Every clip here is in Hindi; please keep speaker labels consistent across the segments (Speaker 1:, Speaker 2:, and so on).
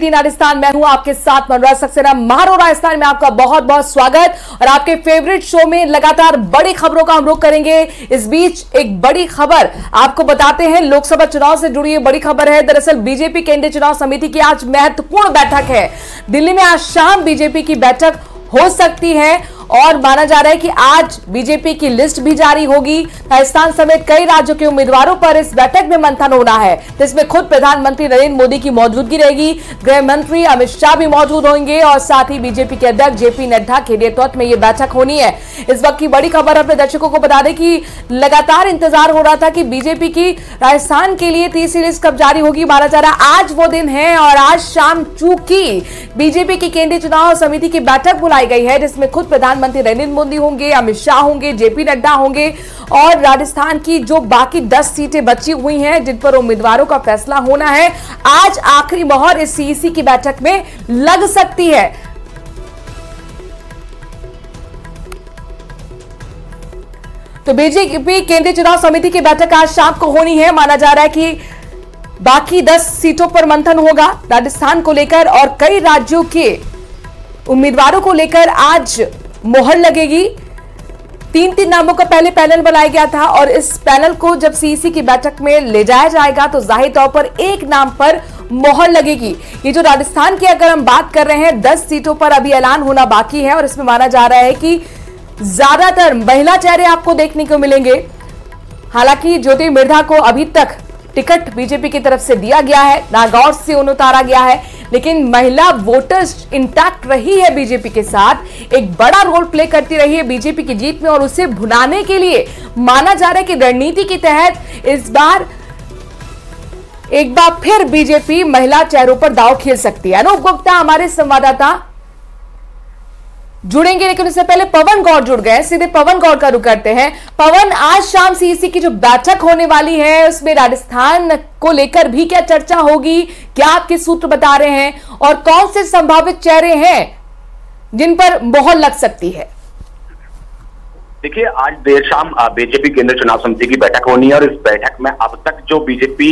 Speaker 1: राजस्थान मैं हूं आपके साथ मनोज सक्सेना। महारो राजस्थान में आपका बहुत बहुत स्वागत और आपके फेवरेट शो में लगातार बड़ी खबरों का हम रुख करेंगे। इस बीच एक बड़ी खबर आपको बताते हैं, लोकसभा चुनाव से जुड़ी बड़ी खबर है। दरअसल बीजेपी केंद्रीय चुनाव समिति की आज महत्वपूर्ण बैठक है। दिल्ली में आज शाम बीजेपी की बैठक हो सकती है और माना जा रहा है कि आज बीजेपी की लिस्ट भी जारी होगी। राजस्थान समेत कई राज्यों के उम्मीदवारों पर इस बैठक में मंथन होना है, जिसमें खुद प्रधानमंत्री नरेंद्र मोदी की मौजूदगी रहेगी। गृह मंत्री अमित शाह भी मौजूद होंगे और साथ ही बीजेपी के अध्यक्ष जेपी नड्डा के नेतृत्व में यह बैठक होनी है। इस वक्त की बड़ी खबर अपने दर्शकों को बता दें कि लगातार इंतजार हो रहा था कि बीजेपी की राजस्थान के लिए तीसरी लिस्ट कब जारी होगी। माना जा रहा है आज वो दिन है और आज शाम चूंकि बीजेपी की केंद्रीय चुनाव समिति की बैठक बुलाई गई है, जिसमें खुद प्रधानमंत्री नरेंद्र मोदी होंगे, अमित शाह होंगे, जेपी नड्डा होंगे और राजस्थान की जो बाकी 10 सीटें बची हुई हैं जिन पर उम्मीदवारों का फैसला होना है, आज आखिरी मोहर इस सीईसी की बैठक में लग सकती है। तो बीजेपी केंद्रीय चुनाव समिति की बैठक आज शाम को होनी है। माना जा रहा है कि बाकी 10 सीटों पर मंथन होगा राजस्थान को लेकर और कई राज्यों के उम्मीदवारों को लेकर आज मोहर लगेगी। 3 नामों का पहले पैनल बनाया गया था और इस पैनल को जब सीईसी की बैठक में ले जाया जाएगा तो जाहिर तौर पर एक नाम पर मोहर लगेगी। ये जो राजस्थान की अगर हम बात कर रहे हैं, 10 सीटों पर अभी ऐलान होना बाकी है और इसमें माना जा रहा है कि ज्यादातर महिला चेहरे आपको देखने को मिलेंगे। हालांकि ज्योति मिर्धा को अभी तक टिकट बीजेपी की तरफ से दिया गया है, नागौर से उन्हें उतारा गया है, लेकिन महिला वोटर्स इंटैक्ट रही है बीजेपी के साथ, एक बड़ा रोल प्ले करती रही है बीजेपी की जीत में और उसे भुनाने के लिए माना जा रहा है कि रणनीति के तहत इस बार एक बार फिर बीजेपी महिला चेहरों पर दांव खेल सकती है। अनूप गुप्ता हमारे संवाददाता जुड़ेंगे, लेकिन उससे पहले पवन गौड़ जुड़ गए। सीधे पवन गौड़ का रुख करते हैं। पवन, आज शाम सीईसी की जो बैठक होने वाली है उसमें राजस्थान को लेकर भी क्या चर्चा होगी, क्या आपके सूत्र बता रहे हैं और कौन से संभावित चेहरे हैं जिन पर मोहर लग सकती है?
Speaker 2: देखिए, आज देर शाम बीजेपी केंद्रीय चुनाव समिति की बैठक होनी है और इस बैठक में अब तक जो बीजेपी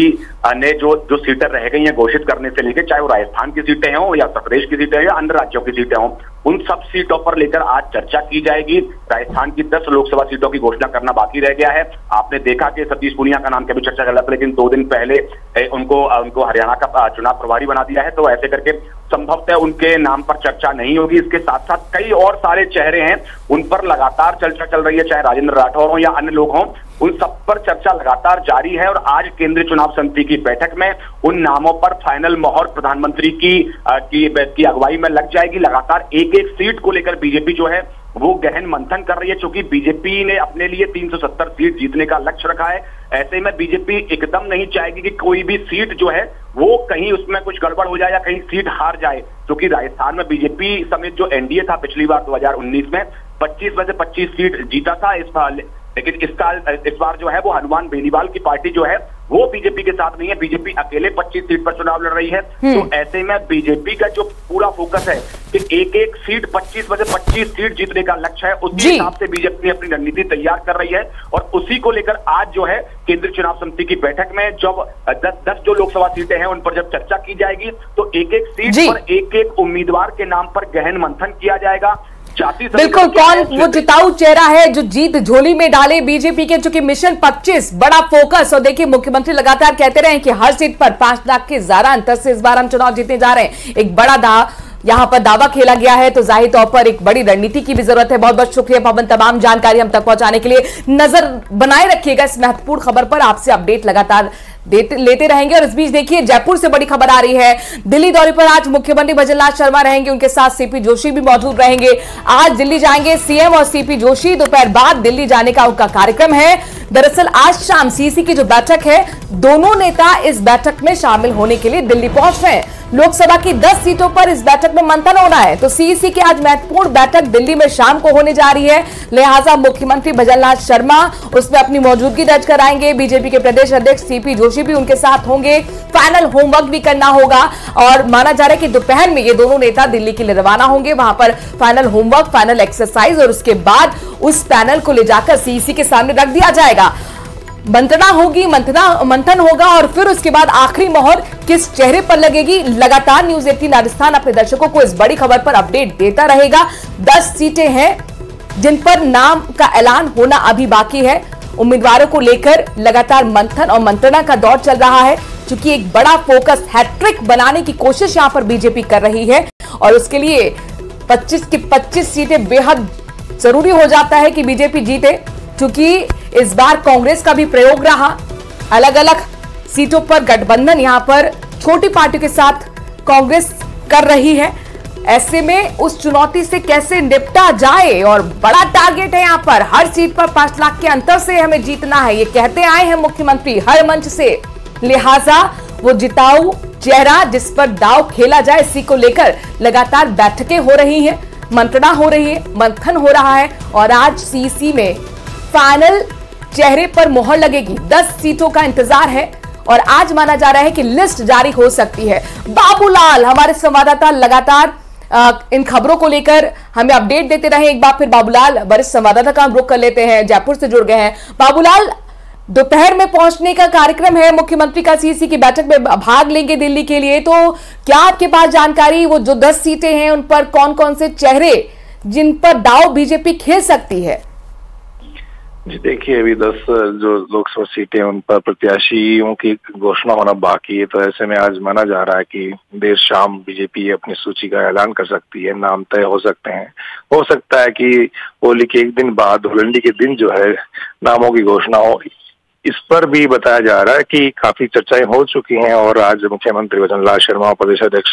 Speaker 2: ने जो सीटें रह गई हैं घोषित करने से लेकर, चाहे वो राजस्थान की सीटें हों या उत्तर प्रदेश की सीटें हों या अन्य राज्यों की सीटें हों, उन सब सीटों पर लेकर आज चर्चा की जाएगी। राजस्थान की 10 लोकसभा सीटों की घोषणा करना बाकी रह गया है। आपने देखा कि सतीश पूनिया का नाम कभी चर्चा चल रहा था, लेकिन 2 दिन पहले उनको हरियाणा का चुनाव प्रभारी बना दिया है, तो ऐसे करके संभवतः उनके नाम पर चर्चा नहीं होगी। इसके साथ साथ कई और सारे चेहरे हैं, उन पर लगातार चर्चा चल रही है, चाहे राजेंद्र राठौर हो या अन्य लोग हों, उन सब पर चर्चा लगातार जारी है। और आज केंद्रीय चुनाव समिति की बैठक में उन नामों पर फाइनल मोहर प्रधानमंत्री की अगुवाई में लग जाएगी। लगातार एक एक सीट को लेकर बीजेपी जो है वो गहन मंथन कर रही है, क्योंकि बीजेपी ने अपने लिए 370 सीट जीतने का लक्ष्य रखा है। ऐसे में बीजेपी एकदम नहीं चाहेगी कि कोई भी सीट जो है वो कहीं उसमें कुछ गड़बड़ हो जाए या कहीं सीट हार जाए, क्योंकि राजस्थान में बीजेपी समेत जो एनडीए था पिछली बार 2019 में 25 में से 25 सीट जीता था इस बार, लेकिन इस बार जो है वो हनुमान बेनीवाल की पार्टी जो है वो बीजेपी के साथ नहीं है। बीजेपी अकेले 25 सीट पर चुनाव लड़ रही है। तो ऐसे में बीजेपी का जो पूरा फोकस है कि एक एक सीट 25 में से 25 सीट जीतने का लक्ष्य है, उसी हिसाब से बीजेपी अपनी रणनीति तैयार कर रही है और उसी को लेकर आज जो है केंद्रीय चुनाव समिति की बैठक में जब 10 जो लोकसभा सीटें हैं उन पर जब चर्चा की जाएगी तो एक एक सीट पर एक एक उम्मीदवार के नाम पर गहन मंथन किया जाएगा।
Speaker 1: बिल्कुल, कौन वो जिताऊ चेहरा है जो जीत झोली में डाले बीजेपी के, चूंकि मिशन 25 बड़ा फोकस। और देखिए, मुख्यमंत्री लगातार कहते रहे कि हर सीट पर 5 लाख के ज्यादा अंतर से इस बार हम चुनाव जीतने जा रहे हैं। एक बड़ा यहां पर दावा खेला गया है, तो जाहिर तौर पर एक बड़ी रणनीति की भी जरूरत है। बहुत बहुत शुक्रिया पवन, तमाम जानकारी हम तक पहुंचाने के लिए। नजर बनाए रखिएगा इस महत्वपूर्ण खबर पर, आपसे अपडेट लगातार लेते रहेंगे। और इस बीच देखिए, जयपुर से बड़ी खबर आ रही है। दिल्ली दौरे पर आज मुख्यमंत्री भजनलाल शर्मा रहेंगे, उनके साथ सीपी जोशी भी मौजूद रहेंगे। आज दिल्ली जाएंगे सीएम और सीपी जोशी, दोपहर बाद दिल्ली जाने का उनका कार्यक्रम है। दरअसल आज शाम सीईसी की जो बैठक है, दोनों नेता इस बैठक में शामिल होने के लिए दिल्ली पहुंच रहे हैं। लोकसभा की 10 सीटों पर इस बैठक में मंथन होना है, तो सीईसी की आज महत्वपूर्ण बैठक दिल्ली में शाम को होने जा रही है। लिहाजा मुख्यमंत्री भजनलाल शर्मा उसमें अपनी मौजूदगी दर्ज कराएंगे। बीजेपी के प्रदेश अध्यक्ष सीपी जोशी भी उनके साथ होंगे। फाइनल होमवर्क भी करना होगा और माना जा रहा है कि दोपहर में ये दोनों नेता दिल्ली के लिए रवाना होंगे। वहां पर फाइनल होमवर्क, फाइनल एक्सरसाइज और उसके बाद उस पैनल को ले जाकर सीईसी के सामने रख दिया जाएगा। मंत्रणा होगी, मंथन होगा और फिर उसके बाद आखिरी मोहर किस चेहरे पर लगेगी। लगातार न्यूज 18 राजस्थान अपने दर्शकों को इस बड़ी खबर पर अपडेट देता रहेगा। 10 सीटें हैं जिन पर नाम का ऐलान होना अभी बाकी है। उम्मीदवारों को लेकर लगातार मंथन और मंत्रणा का दौर चल रहा है, क्योंकि एक बड़ा फोकस हैट्रिक बनाने की कोशिश यहां पर बीजेपी कर रही है और उसके लिए 25 की 25 सीटें बेहद जरूरी हो जाता है कि बीजेपी जीते, क्योंकि इस बार कांग्रेस का भी प्रयोग रहा। अलग अलग सीटों पर गठबंधन यहां पर छोटी पार्टियों के साथ कांग्रेस कर रही है। ऐसे में उस चुनौती से कैसे निपटा जाए और बड़ा टारगेट है यहां पर, हर सीट पर 5 लाख के अंतर से हमें जीतना है, ये कहते आए हैं मुख्यमंत्री हर मंच से। लिहाजा वो जिताऊ चेहरा जिस पर दांव खेला जाए, इसी को लेकर लगातार बैठकें हो रही हैं, मंत्रणा हो रही है, मंथन हो रहा है और आज सीसी में फाइनल चेहरे पर मोहर लगेगी। 10 सीटों का इंतजार है और आज माना जा रहा है कि लिस्ट जारी हो सकती है। बाबूलाल हमारे संवाददाता लगातार इन खबरों को लेकर हमें अपडेट देते रहे। एक बार फिर बाबूलाल, वरिष्ठ संवाददाता का हम रुख कर लेते हैं, जयपुर से जुड़ गए हैं। बाबूलाल, दोपहर में पहुंचने का कार्यक्रम है, मुख्यमंत्री का सीसी की बैठक में भाग लेंगे दिल्ली के लिए, तो क्या आपके पास जानकारी, वो जो 10 सीटें हैं उन पर कौन कौन से चेहरे जिन पर दांव बीजेपी खेल सकती है?
Speaker 3: जी देखिए, अभी 10 जो लोकसभा सीटें उन पर प्रत्याशियों की घोषणा होना बाकी है, तो ऐसे में आज माना जा रहा है कि देर शाम बीजेपी अपनी सूची का ऐलान कर सकती है, नाम तय हो सकते हैं। हो सकता है कि होली के एक दिन बाद, होली के दिन जो है नामों की घोषणा हो। इस पर भी बताया जा रहा है कि काफी चर्चाएं हो चुकी हैं और आज मुख्यमंत्री भजन लाल शर्मा, प्रदेश अध्यक्ष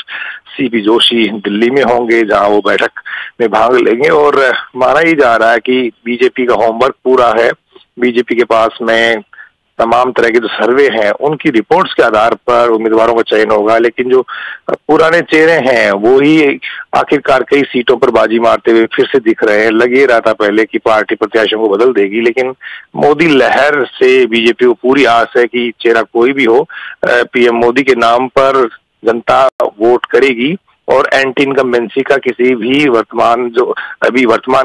Speaker 3: सीपी जोशी दिल्ली में होंगे, जहां वो बैठक में भाग लेंगे और माना ही जा रहा है कि बीजेपी का होमवर्क पूरा है। बीजेपी के पास में तमाम तरह के जो सर्वे हैं उनकी रिपोर्ट्स के आधार पर उम्मीदवारों का चयन होगा, लेकिन जो पुराने चेहरे हैं वो ही आखिरकार कई सीटों पर बाजी मारते हुए फिर से दिख रहे हैं। लग ही रहा था पहले कि पार्टी प्रत्याशियों को बदल देगी, लेकिन मोदी लहर से बीजेपी को पूरी आस है कि चेहरा कोई भी हो, पीएम मोदी के नाम पर जनता वोट करेगी और एंटी इनकम्बेंसी का किसी भी वर्तमान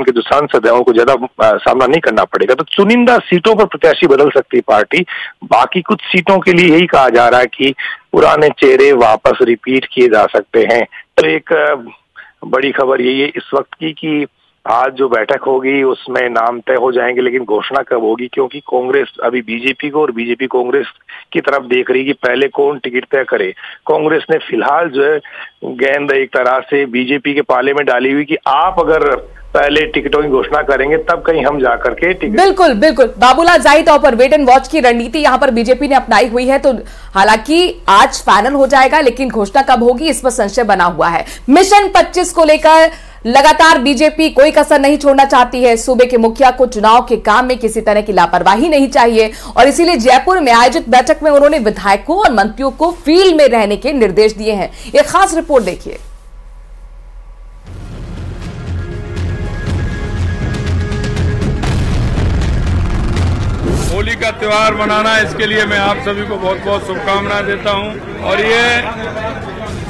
Speaker 3: के जो सांसद है उनको ज्यादा सामना नहीं करना पड़ेगा। तो चुनिंदा सीटों पर प्रत्याशी बदल सकती है पार्टी। बाकी कुछ सीटों के लिए यही कहा जा रहा है कि पुराने चेहरे वापस रिपीट किए जा सकते हैं। तो एक बड़ी खबर यही है इस वक्त की कि आज जो बैठक होगी उसमें नाम तय हो जाएंगे, लेकिन घोषणा कब होगी, क्योंकि कांग्रेस अभी बीजेपी को और बीजेपी कांग्रेस की तरफ देख रही कि पहले कौन टिकट तय करे। कांग्रेस ने फिलहाल जो है गेंद एक तरह से बीजेपी के पाले में डाली हुई कि आप अगर पहले टिकटों की घोषणा करेंगे तब कहीं हम जाकर के टिकट।
Speaker 1: बिल्कुल बिल्कुल बाबूलाल, जाहिर तौर पर वेट एंड वॉच की रणनीति यहां पर बीजेपी ने अपनाई हुई है। तो हालांकि आज फाइनल हो जाएगा, लेकिन घोषणा कब होगी इस पर संशय बना हुआ है। मिशन 25 को लेकर लगातार बीजेपी कोई कसर नहीं छोड़ना चाहती है। सूबे के मुखिया को चुनाव के काम में किसी तरह की लापरवाही नहीं चाहिए और इसीलिए जयपुर में आयोजित बैठक में उन्होंने विधायकों और मंत्रियों को फील्ड में रहने के निर्देश दिए हैं। एक खास रिपोर्ट देखिए।
Speaker 4: होली का त्योहार मनाना, इसके लिए मैं आप सभी को बहुत बहुत शुभकामनाएं देता हूं और ये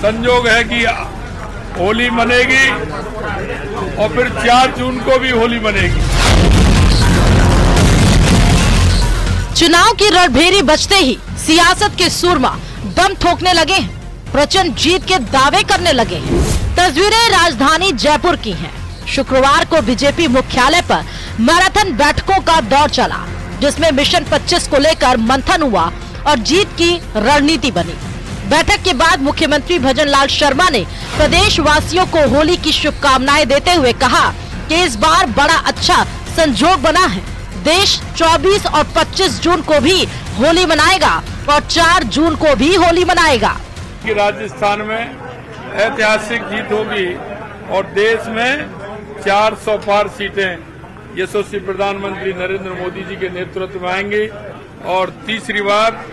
Speaker 4: संयोग है कि होली मनेगी और फिर 4 जून को भी होली मनेगी।
Speaker 5: चुनाव की रणभेरी बजते ही सियासत के सूरमा दम थोकने लगे हैं, प्रचंड जीत के दावे करने लगे हैं। तस्वीरें राजधानी जयपुर की हैं। शुक्रवार को बीजेपी मुख्यालय पर मैराथन बैठकों का दौर चला, जिसमें मिशन 25 को लेकर मंथन हुआ और जीत की रणनीति बनी। बैठक के बाद मुख्यमंत्री भजन लाल शर्मा ने प्रदेश वासियों को होली की शुभकामनाएं देते हुए कहा कि इस बार बड़ा अच्छा संजोग बना है। देश 24 और 25 जून को भी होली मनाएगा और 4 जून को भी होली मनाएगा।
Speaker 4: राजस्थान में ऐतिहासिक जीत होगी और देश में 400 पार सीटें यशस्वी प्रधानमंत्री नरेंद्र मोदी जी के नेतृत्व में आएंगी और तीसरी बार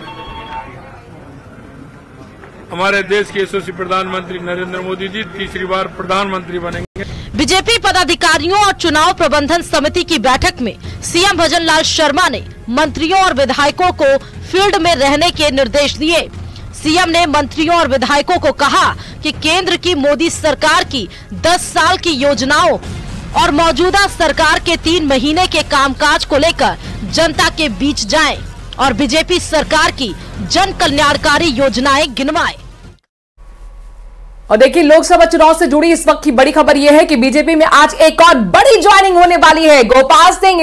Speaker 4: हमारे देश के यशस्वी प्रधानमंत्री नरेंद्र मोदी जी तीसरी बार प्रधानमंत्री बनेंगे।
Speaker 5: बीजेपी पदाधिकारियों और चुनाव प्रबंधन समिति की बैठक में सीएम भजन लाल शर्मा ने मंत्रियों और विधायकों को फील्ड में रहने के निर्देश दिए। सीएम ने मंत्रियों और विधायकों को कहा कि केंद्र की मोदी सरकार की 10 साल की योजनाओं और मौजूदा सरकार के 3 महीने के कामकाज को लेकर जनता के बीच जाएं और बीजेपी सरकार की जन कल्याणकारी योजनाएं गिनवाए।
Speaker 1: और देखिए, लोकसभा चुनाव से जुड़ी इस वक्त की बड़ी खबर यह है कि बीजेपी में आज एक और बड़ी ज्वाइनिंग होने वाली है। गोपाल सिंह